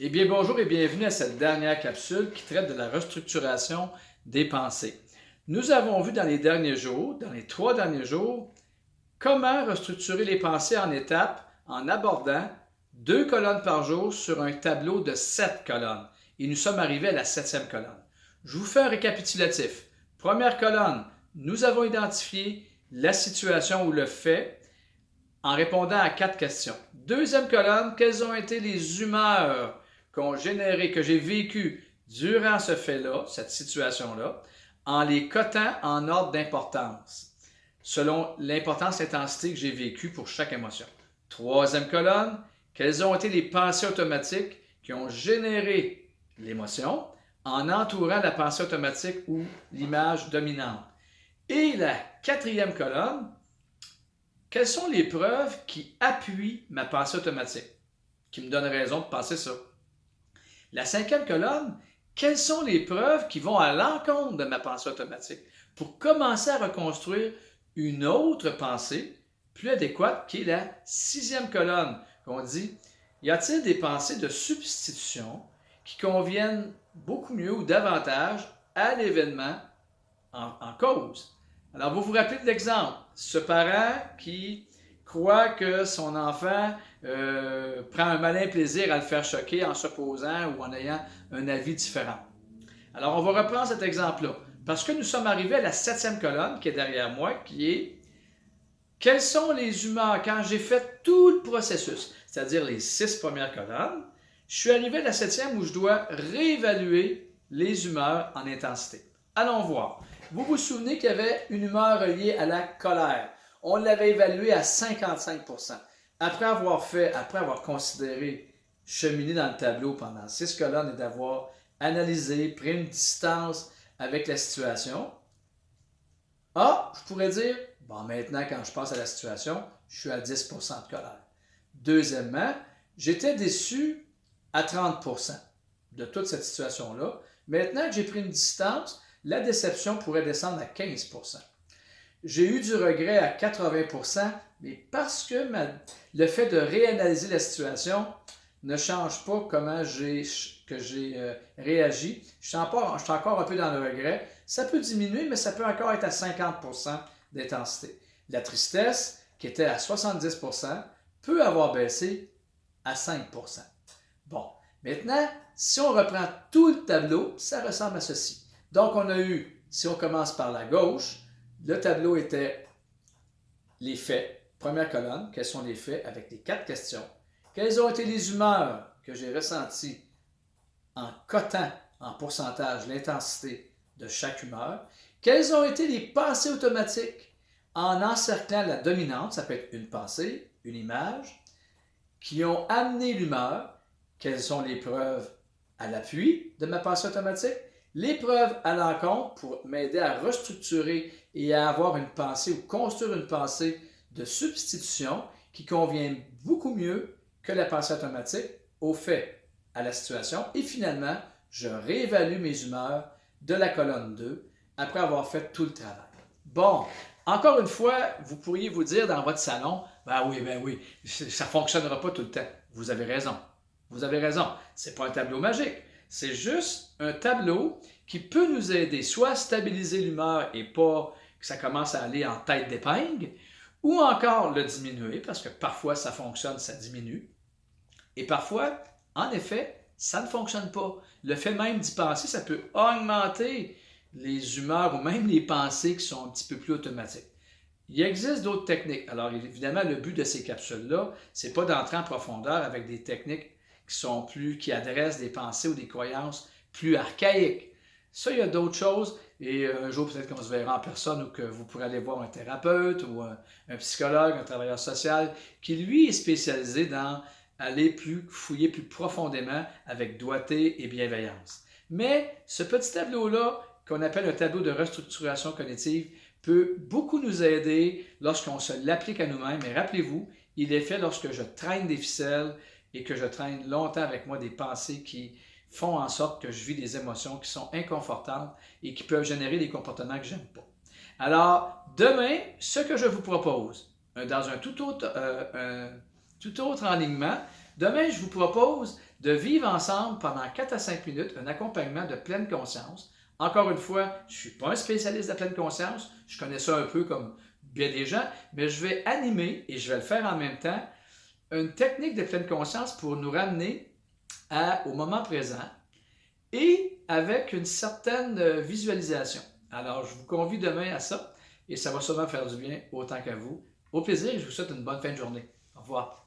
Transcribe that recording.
Eh bien, bonjour et bienvenue à cette dernière capsule qui traite de la restructuration des pensées. Nous avons vu dans les derniers jours, dans les 3 derniers jours, comment restructurer les pensées en étapes en abordant 2 colonnes par jour sur un tableau de 7 colonnes. Et nous sommes arrivés à la 7e colonne. Je vous fais un récapitulatif. Première colonne, nous avons identifié la situation ou le fait en répondant à 4 questions. Deuxième colonne, quelles ont été les humeurs qu'ont générées, que j'ai vécues durant ce fait-là, cette situation-là, en les cotant en ordre d'importance, selon l'importance et l'intensité que j'ai vécue pour chaque émotion. Troisième colonne, quelles ont été les pensées automatiques qui ont généré l'émotion en entourant la pensée automatique ou l'image dominante. Et la 4e colonne, quelles sont les preuves qui appuient ma pensée automatique, qui me donnent raison de penser ça? La 5e colonne, quelles sont les preuves qui vont à l'encontre de ma pensée automatique pour commencer à reconstruire une autre pensée plus adéquate qui est la 6e colonne. On dit, y a-t-il des pensées de substitution qui conviennent beaucoup mieux ou davantage à l'événement en cause? Alors, vous vous rappelez de l'exemple, ce parent qui croit que son enfant prend un malin plaisir à le faire choquer en s'opposant ou en ayant un avis différent. Alors, on va reprendre cet exemple-là, parce que nous sommes arrivés à la 7e colonne qui est derrière moi, qui est quelles sont les humeurs quand j'ai fait tout le processus, c'est-à-dire les 6 premières colonnes, je suis arrivé à la 7e où je dois réévaluer les humeurs en intensité. Allons voir. Vous vous souvenez qu'il y avait une humeur reliée à la colère. On l'avait évaluée à 55%. Après avoir considéré, cheminé dans le tableau pendant 6 colonnes et d'avoir analysé, pris une distance avec la situation, je pourrais dire, maintenant, quand je passe à la situation, je suis à 10% de colère. Deuxièmement, j'étais déçu à 30% de toute cette situation-là. Maintenant que j'ai pris une distance, la déception pourrait descendre à 15%. J'ai eu du regret à 80%, mais parce que le fait de réanalyser la situation ne change pas comment j'ai réagi. Je suis encore un peu dans le regret. Ça peut diminuer, mais ça peut encore être à 50% d'intensité. La tristesse, qui était à 70%, peut avoir baissé à 5%. Bon, maintenant, si on reprend tout le tableau, ça ressemble à ceci. Donc, on a eu, si on commence par la gauche, le tableau était les faits. Première colonne, quels sont les faits avec les 4 questions. Quelles ont été les humeurs que j'ai ressenties en cotant en pourcentage l'intensité de chaque humeur? Quelles ont été les pensées automatiques en encerclant la dominante, ça peut être une pensée, une image, qui ont amené l'humeur? Quelles sont les preuves à l'appui de ma pensée automatique? Les preuves à l'encontre pour m'aider à restructurer et à avoir une pensée ou construire une pensée de substitution qui convient beaucoup mieux que la pensée automatique au fait, à la situation. Et finalement, je réévalue mes humeurs de la colonne 2 après avoir fait tout le travail. Bon, encore une fois, vous pourriez vous dire dans votre salon, ben oui, ça ne fonctionnera pas tout le temps. Vous avez raison. Vous avez raison. Ce n'est pas un tableau magique. C'est juste un tableau qui peut nous aider soit à stabiliser l'humeur et pas que ça commence à aller en tête d'épingle, ou encore le diminuer, parce que parfois ça fonctionne, ça diminue. Et parfois, en effet, ça ne fonctionne pas. Le fait même d'y penser, ça peut augmenter les humeurs ou même les pensées qui sont un petit peu plus automatiques. Il existe d'autres techniques. Alors évidemment, le but de ces capsules-là, c'est pas d'entrer en profondeur avec des techniques qui adressent des pensées ou des croyances plus archaïques. Ça, il y a d'autres choses. Et un jour, peut-être qu'on se verra en personne ou que vous pourrez aller voir un thérapeute ou un psychologue, un travailleur social qui, lui, est spécialisé dans aller fouiller plus profondément avec doigté et bienveillance. Mais ce petit tableau-là, qu'on appelle un tableau de restructuration cognitive, peut beaucoup nous aider lorsqu'on se l'applique à nous-mêmes. Mais rappelez-vous, il est fait lorsque je traîne des ficelles et que je traîne longtemps avec moi des pensées qui font en sorte que je vis des émotions qui sont inconfortantes et qui peuvent générer des comportements que je n'aime pas. Alors, demain, ce que je vous propose, dans un tout autre enlignement, demain, je vous propose de vivre ensemble pendant 4 à 5 minutes un accompagnement de pleine conscience. Encore une fois, je ne suis pas un spécialiste de la pleine conscience, je connais ça un peu comme bien des gens, mais je vais animer et je vais le faire en même temps, une technique de pleine conscience pour nous ramener au moment présent et avec une certaine visualisation. Alors, je vous convie demain à ça et ça va sûrement faire du bien autant qu'à vous. Au plaisir et je vous souhaite une bonne fin de journée. Au revoir.